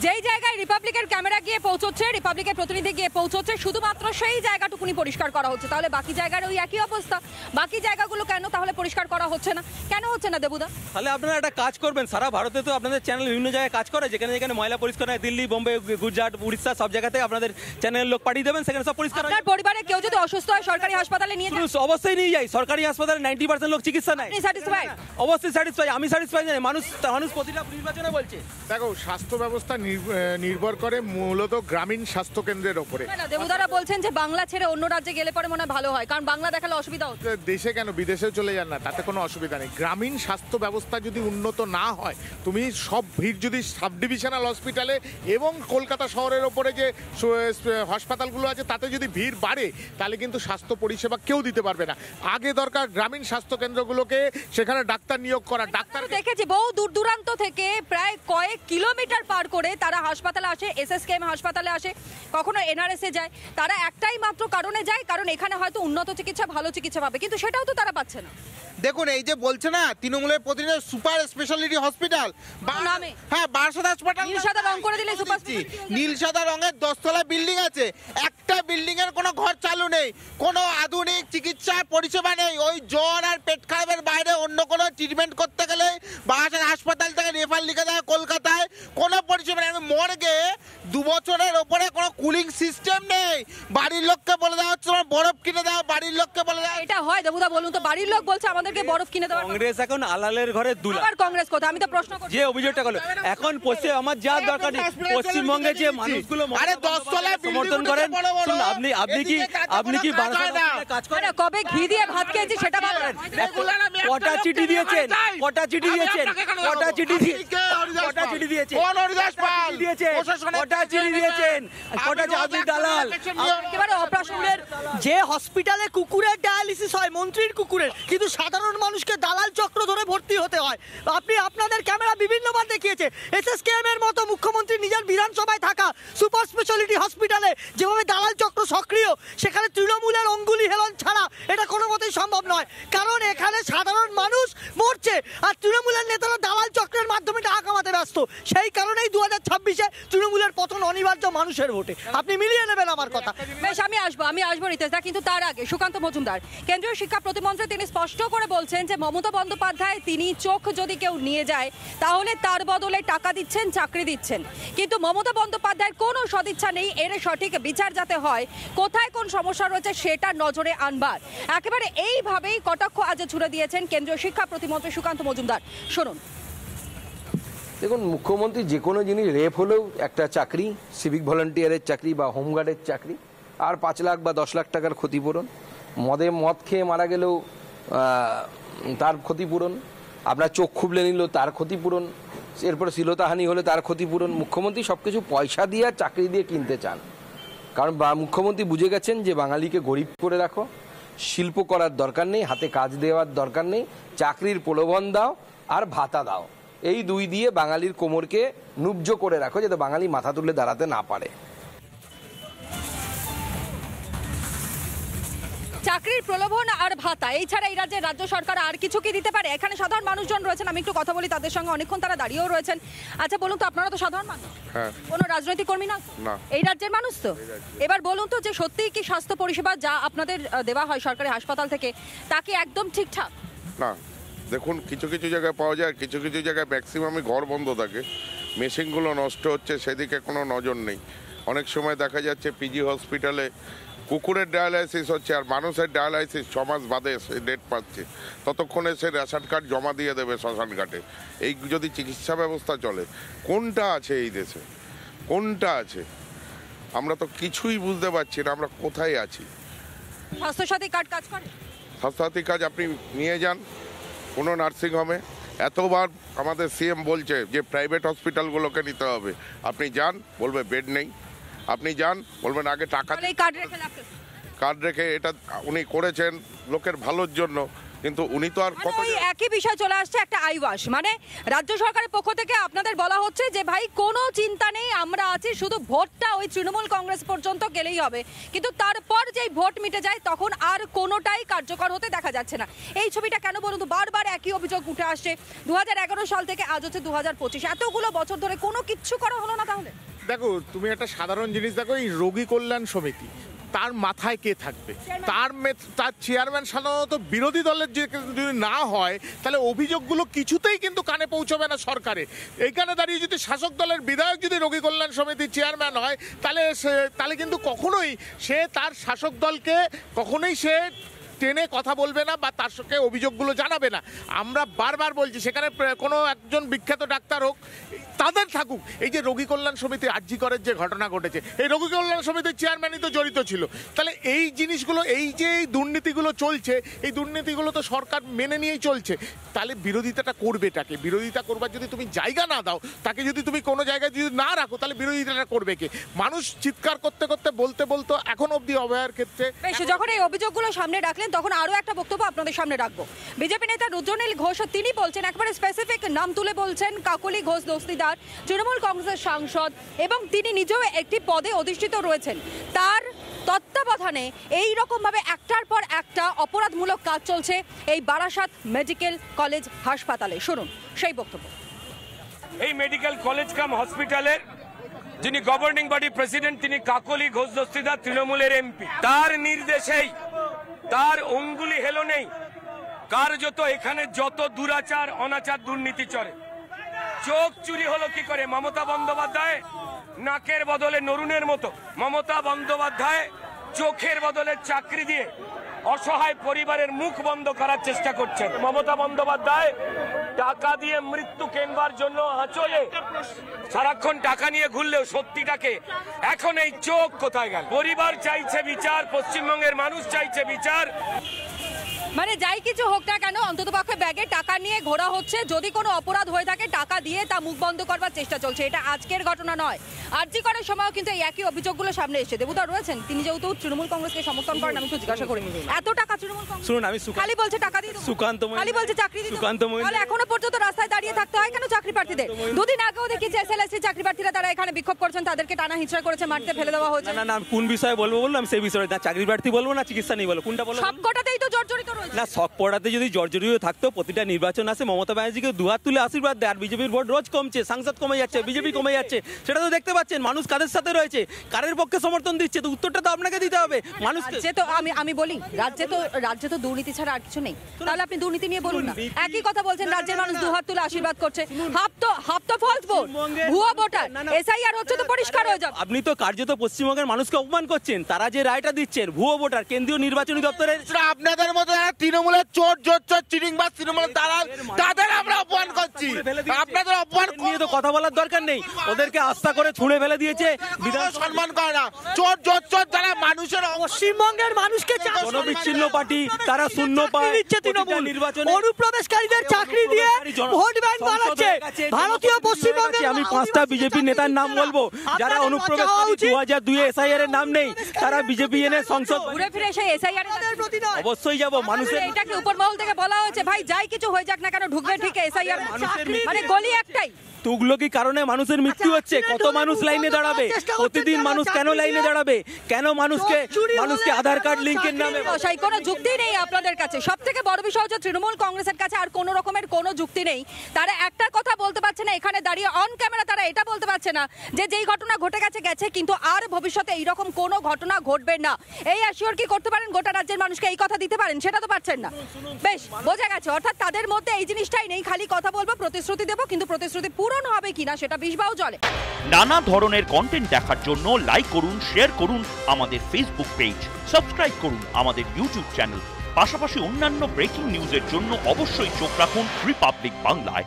যেই জায়গায় রিপাবলিকের ক্যামেরা গিয়ে পৌঁছচ্ছে, রিপাবলিকের প্রতিনিধি গিয়ে পৌঁছচ্ছে, শুধুমাত্র সেই জায়গাটুকুনি পরিষ্কার করা হচ্ছে। তাহলে বাকি জায়গার ওই একই অবস্থা, বাকি জায়গাগুলো কেন তাহলে পরিষ্কার করা হচ্ছে না? কেন হচ্ছে না দেবুদা? তাহলে আপনারা একটা কাজ করবেন, সারা ভারতে তো আপনাদের চ্যানেল বিভিন্ন জায়গায় কাজ করে, যেখানে যেখানে ময়লা পরিষ্কার হয়, দিল্লি, বোম্বে, গুজরাট, উড়িষ্যা, সব জায়গাতে আপনাদের চ্যানেলের লোক পাঠিয়ে দেবেন, সেখানে সব পরিষ্কার হয়। আপনার পরিবারে কেউ যদি অসুস্থ হয় সরকারি হাসপাতালে নিয়ে যান? অবশ্যই নিয়ে যাই। সরকারি হাসপাতালে 90% লোক চিকিৎসা নেয়। আপনি স্যাটিসফাইড? অবশ্যই স্যাটিসফাই। আমি স্যাটিসফাই জানি, মানুষ প্রতিটা নির্বাচনে বলছে। দেখো, স্বাস্থ্য ব্যবস্থা নির্ভর করে মূলত গ্রামীণ স্বাস্থ্য কেন্দ্রের ওপরে। দেবুদারা বলছেন যে বাংলা ছেড়ে অন্য রাজ্যে গেলে পরে মনে হয় ভালো হয়, কারণ বাংলা দেখালে অসুবিধা হচ্ছে। দেশে কেন, বিদেশেও চলে যান না, তাতে কোনো অসুবিধা নেই। গ্রামীণ স্বাস্থ্য ব্যবস্থা যদি উন্নত না হয়, তুমি সব ভিড় যদি সাব ডিভিশনাল হসপিটালে এবং কলকাতা শহরের ওপরে যে হাসপাতালগুলো আছে তাতে যদি ভিড় বাড়ে, তাহলে কিন্তু স্বাস্থ্য পরিষেবা কেউ দিতে পারবে না। আগে দরকার গ্রামীণ স্বাস্থ্য কেন্দ্রগুলোকে, সেখানে ডাক্তার নিয়োগ করা। ডাক্তার দেখেছি বহু দূর দূরান্ত থেকে প্রায় কয়েক কিলোমিটার পার করে তারা হাসপাতালে আসে, এসএসকেএম হাসপাতালে আসে, কখনো এনআরএসে যায়। তারা একটাই মাত্র কারণে যায়, কারণ এখানে হয়তো উন্নত চিকিৎসা, ভালো চিকিৎসা পাবে, কিন্তু সেটাও তো তারা পাচ্ছে না। দেখুন, এই যে বলছে না তৃণমূলের প্রতিনিধি সুপার স্পেশালিটি হসপিটাল, নামে হ্যাঁ বারাসাত হাসপাতাল নীল সাদা রং করে দিলে সুপার নীল সাদা রঙের 10তলা বিল্ডিং আছে, একটা বিল্ডিং এর কোনো ঘর চালু নেই, কোনো আধুনিক চিকিৎসার পরিষেবা নেই। ওই জ্বর আর পেট খারাপের বাইরে অন্য কোনো ট্রিটমেন্ট করতে গেলে বারাসাত হাসপাতাল থেকে রেফার লিখে দেয় কলকাতায়, কোনো পরিষেবা নেই। মর্গে 2 বছরের ওপরে কোনো কুলিং সিস্টেম নেই। বাড়ির লোককে বলে দেওয়া হচ্ছে তোমার বরফ কিনে দাও, বাড়ির লোককে বলে দেওয়া। এটা হয় দেবুদা? বলুন তো, বাড়ির লোক বলছে আমাদেরকে বরফ কিনে দেওয়ার। কংগ্রেস এখন আলালের ঘরে দুলা। আবার কংগ্রেস কথা? আমি তো প্রশ্ন করছি যে অভিযোগটা করলো, এখন আমার যা দরকার নেই। পশ্চিমবঙ্গে যে মানুষগুলো আরে 10তলা সমর্থন করেন, আপনি কি কাজ করেন? কবে ঘি দিয়ে ভাত খেয়েছি সেটা বলেন। কটা চিঠি দিয়েছেন? কটা চিঠি দিয়েছেন? কটা চিঠি কটা চিঠি দিয়েছেন? কটা চিঠি দিয়েছেন? কটা আপনি দালাল? একেবারে অপ্রাসঙ্গিক। যে হসপিটালে কুকুরের ডায়ালিসিস হয়, মন্ত্রীর কুকুরের, কিন্তু সাধারণ মানুষকে দালাল চক্র ধরে ভর্তি হতে হয়। আপনি আপনাদের ক্যামেরা বিভিন্নবার দেখিয়েছে, এসএসকেএম এর মতো মুখ্যমন্ত্রী নিজের বিধানসভায় থাকা সুপার স্পেশালিটি হসপিটালে যেভাবে দালাল চক্র সক্রিয়, সেখানে তৃণমূলের অঙ্গুলি হেলন ছাড়া এটা কোনো মতেই সম্ভব নয়। কারণ এখানে সাধারণ মানুষ মরছে, আর তৃণমূলের নেতারা দালাল চক্রের মাধ্যমে টাকা কামাতে ব্যস্ত। সেই কারণেই 2026-এ তৃণমূলের পতন অনিবার্য মানুষের ভোটে। আপনি মিলিয়ে নেবেন আমার কথা। বেশ, আমি আসবো রিতেশদা, কিন্তু তার আগে সুকান্ত মজুমদার, কেন্দ্রীয় শিক্ষা প্রতিমন্ত্রী, তিনি স্পষ্ট করে বলছেন যে মমতা বন্দ্যোপাধ্যায় তিনি চোখ যদি কেউ নিয়ে যায় তাহলে তার বদলে টাকা দিচ্ছেন, চাকরি দিচ্ছেন, কিন্তু মমতা বন্দ্যোপাধ্যায়ের কোনো সদিচ্ছা নেই এর সঠিক বিচার যাতে হয়, কোথায় কোন সমস্যা রয়েছে সেটা নজরে আনবার। একেবারে এইভাবেই কটাক্ষ আজ ছুড়ে দিয়েছেন কেন্দ্রীয় শিক্ষা প্রতিমন্ত্রী সুকান্ত মজুমদার। শুনুন। দেখুন, মুখ্যমন্ত্রী যে কোনো জিনিস, রেপ হলেও একটা চাকরি, সিভিক ভলান্টিয়ারের চাকরি বা হোমগার্ডের চাকরি, আর 5 লাখ বা 10 লাখ টাকার ক্ষতিপূরণ, মদ খেয়ে মারা গেলেও তার ক্ষতিপূরণ, আপনার চোখ খুবলে নিল তার ক্ষতিপূরণ, এরপরে শ্লীলতাহানি হলে তার ক্ষতিপূরণ। মুখ্যমন্ত্রী সব কিছু পয়সা দিয়ে আর চাকরি দিয়ে কিনতে চান, কারণ মুখ্যমন্ত্রী বুঝে গেছেন যে বাঙালিকে গরিব করে রাখো, শিল্প করার দরকার নেই, হাতে কাজ দেওয়ার দরকার নেই, চাকরির প্রলোভন দাও আর ভাতা দাও, এই 2 দিয়ে বাঙালির কোমরকে নুব্জ করে রাখো, যাতে বাঙালি মাথা তুলে দাঁড়াতে না পারে। চাকরির প্রলোভন আর ভাতা, এই ছাড়া এই রাজ্যের রাজ্য সরকার আর কিছু কি দিতে পারে? এখানে সাধারণ মানুষজন রয়েছেন, আমি একটু কথা বলি তাদের সঙ্গে, অনেকক্ষণ তারা দাঁড়িয়েও রয়েছেন। আচ্ছা বলুন তো, আপনারা তো সাধারণ মানুষ, কোনো রাজনৈতিক কর্মী না, এই রাজ্যের মানুষ তো। এবার বলুন তো, যে সত্যিই কি স্বাস্থ্য পরিষেবা যা আপনাদের দেওয়া হয় সরকারি হাসপাতাল থেকে তা কি একদম ঠিকঠাক? না, দেখুন, কিছু কিছু জায়গায় পাওয়া যায়, কিছু কিছু জায়গায় ম্যাক্সিমামই ঘর বন্ধ থাকে, মেশিনগুলো নষ্ট হচ্ছে, সেদিকে কোনো নজর নেই। অনেক সময় দেখা যাচ্ছে পিজি হসপিটালে কুকুরের ডায়ালাইসিস হচ্ছে আর মানুষের ডায়ালাইসিস 6 মাস বাদে সে ডেট পাচ্ছে, ততক্ষণে সে রেশন কার্ড জমা দিয়ে দেবে শ্মশান ঘাটে। এই যদি চিকিৎসা ব্যবস্থা চলে, কোনটা আছে এই দেশে? কোনটা আছে? আমরা তো কিছুই বুঝতে পারছি না আমরা কোথায় আছি। স্বাস্থ্যসাথী কার্ড কাজ করে? স্বাস্থ্যসাথী কাজ আপনি নিয়ে যান কোনো নার্সিংহোমে, এতবার আমাদের সিএম বলছে যে প্রাইভেট হসপিটালগুলোকে নিতে হবে, আপনি যান, বলবে বেড নেই। আপনি যান, বলবেন আগে টাকা, কার্ড রেখে এটা উনি করেছেন লোকের ভালোর জন্য, কিন্তু উনি তো আর মানে কত ওই একই বিষয় চলে আসছে একটা আইওয়াস, মানে রাজ্য সরকারের পক্ষ থেকে আপনাদের বলা হচ্ছে যে ভাই কোনো চিন্তা নেই, আমরা আছি, শুধু ভোটটা ওই তৃণমূল কংগ্রেস পর্যন্ত গেলেই হবে, কিন্তু তারপর যেই ভোট মিটে যায় তখন আর কোনোটাই কার্যকর হতে দেখা যাচ্ছে না। এই ছবিটা কেন বলুন তো, বারবার একই অভিযোগ উঠে আসছে 2011 সাল থেকে আজ হচ্ছে 2025, এতগুলো বছর ধরে কোনো কিচ্ছু করা হলো না। তাহলে দেখো তুমি একটা সাধারণ জিনিস দেখো, এই রোগী কল্যাণ সমিতি তার মাথায় কে থাকবে? তার চেয়ারম্যান সাধারণত বিরোধী দলের যদি না হয় তাহলে অভিযোগগুলো কিছুতেই কিন্তু কানে পৌঁছবে না সরকারে। এইখানে দাঁড়িয়ে যদি শাসক দলের বিধায়ক যদি রোগী কল্যাণ সমিতির চেয়ারম্যান হয় তাহলে কিন্তু কখনোই সে তার শাসক দলকে কখনোই সে টেনে কথা বলবে না বা তার সঙ্গে অভিযোগগুলো জানাবে না। আমরা বারবার বলছি সেখানে কোনো একজন বিখ্যাত ডাক্তার হোক, তাদের থাকুক। এই যে রোগী কল্যাণ সমিতি আরজি করের যে ঘটনা ঘটেছে, এই রোগী কল্যাণ সমিতির চেয়ারম্যানই তো জড়িত ছিল। তাহলে এই জিনিসগুলো, এই যে এই দুর্নীতিগুলো চলছে, এই দুর্নীতিগুলো তো সরকার মেনে নিয়েই চলছে। তাহলে বিরোধিতাটা করবেটাকে? বিরোধিতা করবার যদি তুমি জায়গা না দাও, তাকে যদি তুমি কোনো জায়গায় যদি না রাখো, তাহলে বিরোধিতাটা করবে কে? মানুষ চিৎকার করতে করতে বলতে এখন অবধি অভয়ার ক্ষেত্রে যখন এই অভিযোগগুলো সামনে রাখলেন তখন আরো একটা বক্তব্য আপনাদের সামনে রাখবো। বিজেপি নেতা রুদ্রনীল ঘোষ তিনি বলছেন, একবারে স্পেসিফিক নাম তুলে বলছেন, কাকলি ঘোষ দস্তিদার তৃণমূল কংগ্রেসের সাংসদ এবং তিনি নিজেও একটি পদে অধিষ্ঠিত রয়েছেন। তার তত্ত্বাবধানে এই রকম ভাবে একটার পর একটা অপরাধমূলক কাজ চলছে এই বারাসাত মেডিকেল কলেজ হাসপাতালে। শুনুন সেই বক্তব্য। এই মেডিকেল কলেজ কাম হসপিটালের যিনি গভর্নিং বডি প্রেসিডেন্ট তিনি কাকলি ঘোষ দস্তিদার তৃণমূলের এমপি। তার নির্দেশেই, তার অঙ্গুলি হেলো নেই, কার্যত এখানে যত দুরাচার অনাচার দুর্নীতি চলে। চোখ চুরি হলো কি করে? মমতা বন্দ্যোপাধ্যায় নাকের বদলে নরুনের মতো, মমতা বন্দ্যোপাধ্যায় চোখের বদলে চাকরি দিয়ে অসহায় পরিবারের মুখ বন্ধ করার চেষ্টা করছেন। মমতা বন্দ্যোপাধ্যায় টাকা দিয়ে মৃত্যু কেনবার জন্য আঁচলে সারাক্ষণ টাকা নিয়ে ঘুরলেও সত্যিটাকে এখন এই চোখ কোথায় গেল? পরিবার চাইছে বিচার, পশ্চিমবঙ্গের মানুষ চাইছে বিচার। মানে যাই কিছু হোক না কেন, অন্ততপক্ষে ব্যাগে টাকা নিয়ে ঘোরা হচ্ছে, যদি কোনো অপরাধ হয়ে থাকে টাকা দিয়ে তা মুখ বন্ধ করবার চেষ্টা চলছে। এটা আজকের ঘটনা নয়, আরজি করার সময়ও কিন্তু এই একই অভিযোগগুলো সামনে এসেছে। দেবুদা রয়েছেন, তিনি যেহেতু তৃণমূল কংগ্রেসকে সমর্থন করেন, আমি একটু জিজ্ঞাসা করি, এত টাকা তৃণমূল কংগ্রেস? শুনুন, আমি খালি বলছে টাকা দিয়ে, খালি বলছে চাকরি দিতে, তাহলে এখনো পর্যন্ত রাস্তায় দাঁড়িয়ে থাকতে হয় কেন চাকরি প্রার্থীদের? দুদিন আগেও দেখেছি এসএলএসসি চাকরি প্রার্থীরা তারা এখানে বিক্ষোভ করছেন, তাদেরকে টানা হিঁচড়া করেছে, মারতে ফেলে দেওয়া হয়েছে। না, কোন বিষয়ে বলবো বললাম, সেই বিষয়ে না চাকরি প্রার্থী বলবো না চিকিৎসা নেই বলবো, কোনটা বলবো? সবকটাতেই তো জর্জরিত রয়েছে। না, সবকটাতে যদি জর্জরিত থাকতো প্রতিটা নির্বাচন আসে মমতা ব্যানার্জিকে দুহাত তুলে আশীর্বাদ দেয়, আর বিজেপির ভোট রোজ কমছে, সাংসদ কমে যাচ্ছে, বিজেপি কমে যাচ্ছে, সেটা তো দেখতে পাচ্ছেন। মানুষ কাদের সাথে রয়েছে, কারের পক্ষে সমর্থন দিচ্ছে, তো উত্তরটা তো আপনাকে দিতে হবে মানুষকে। তো আমি বলি, রাজ্যে তো দুর্নীতি ছাড়া আর কিছু নেই, তাহলে আপনি দুর্নীতি নিয়ে বলুন না। একই কথা বলছেন, রাজ্যের মানুষ দুহাত তুলে আশীর্বাদ করছে, হাফ তো ফলস ভোট, ভুয়া ভোটার, এসআইআর হচ্ছে তো পরিষ্কার হয়ে যাবে। আপনি তো কার্যত পশ্চিমবঙ্গের মানুষকে অপমান করছেন। তারা যে রায়টা দিচ্ছেন, ভুয়ো ভোটার, কেন্দ্রীয় নির্বাচনী দপ্তরের আপনাদের মতো যারা তৃণমূলের চোর চিরিংবাজ তৃণমূলের দালাল, তাদের আমরা অপমান করছি। আপনাদের অপমান নিয়ে তো কথা বলার দরকার নেই, ওদেরকে আস্থা করে ছুঁড়ে ফেলে দিয়েছে, বিধান সম্মান করে না। চোর যারা মানুষের পশ্চিমবঙ্গের মানুষকে জনবিচ্ছিন্ন পার্টি, তারা শূন্য পায় তৃণমূল নির্বাচনে, অনুপ্রবেশকারীদের চাকরি দিয়ে ভোট ব্যাংক বানাচ্ছে ভারতীয় পশ্চিমবঙ্গে। আমি 5টা বিজেপি নেতার নাম বলবো যারা অনুপ্রবেশকারী 2002 এসআইআর এর নাম নেই, তারা বিজেপি এনে সংসদ ঘুরে ফিরে সেই এসআইআর এর প্রতি নয়। অবশ্যই যাব। মানুষের এটাকে উপর মহল থেকে বলা হয়েছে, ভাই যাই কিছু হয়ে যাক না কেন ঢুকবে ঠিক এসআইআর, মানে গলি একটাই। তুগলকি কারণে মানুষের মৃত্যু হচ্ছে, কত মানুষ লাইনে দাঁড়াবে প্রতিদিন? মানুষ কেন লাইনে দাঁড়াবে? কেন মানুষকে আধার কার্ড লিংকের নামে? কোনো যুক্তি নেই আপনাদের কাছে। সব থেকে বড় বিষয় হচ্ছে তৃণমূল কংগ্রেসের কাছে আর কোনো রকমের কোনো যুক্তি নেই। তারা একটা কথা বলতে পারছে না, এখানে দাঁড়িয়ে অন ক্যামেরা তারা এটা বলতে পারছে না যে যেই ঘটনা ঘটে গেছে কিন্তু আর ভবিষ্যতে এইরকম কোনো ঘটনা ঘটবে না। এই অ্যাসিওর কি করতে পারেন গোটা রাজ্যের মানুষকে? এই কথা দিতে পারেন? সেটা তো পারছেন না। বেশ বোঝা গেছে, অর্থাৎ তাদের মধ্যে এই জিনিসটাই নেই, খালি কথা বলবো, প্রতিশ্রুতি দেবো, কিন্তু প্রতিশ্রুতি পূরণ হবে কিনা সেটা বিষবাও চলে। নানা ধরনের কন্টেন্ট দেখার জন্য লাইক করুন, শেয়ার করুন আমাদের ফেসবুক পেজ, সাবস্ক্রাইব করুন আমাদের ইউটিউব চ্যানেল। পাশাপাশি অন্যান্য ব্রেকিং নিউজের জন্য অবশ্যই চোখ রাখুন রিপাবলিক বাংলায়।